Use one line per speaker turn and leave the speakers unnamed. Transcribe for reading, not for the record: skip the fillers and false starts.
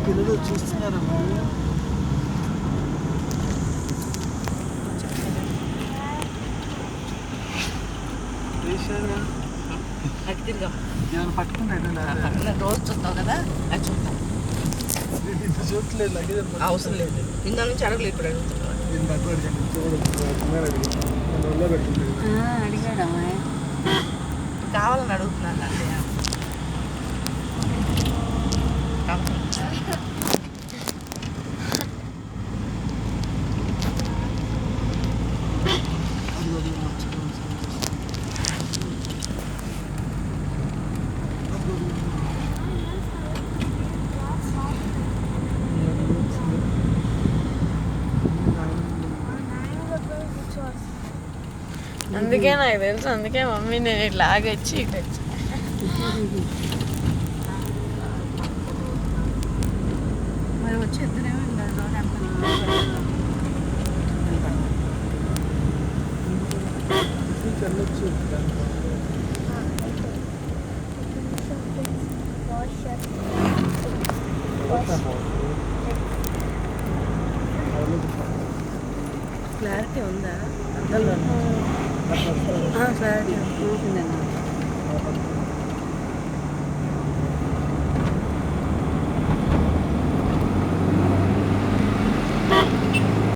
పిల్లలు చూస్తున్నారా ఏమైనా పట్టుకుంటాడు
రోజు చూస్తావు కదా అది చూస్తాం
చూడలేదు
అవసరం లేదు ఇందా నుంచి అడగలేదు ఇప్పుడు
అడిగాడా
కావాలని అడుగుతున్నాను అంటే
అందుకే నాకు తెలుసు అందుకే మమ్మీ నేను లాగొచ్చి
మరి వచ్చి ఇద్దరేమో
వెళ్ళొచ్చు
క్లారిటీ ఉందా అర్థంలో క్లారిటీ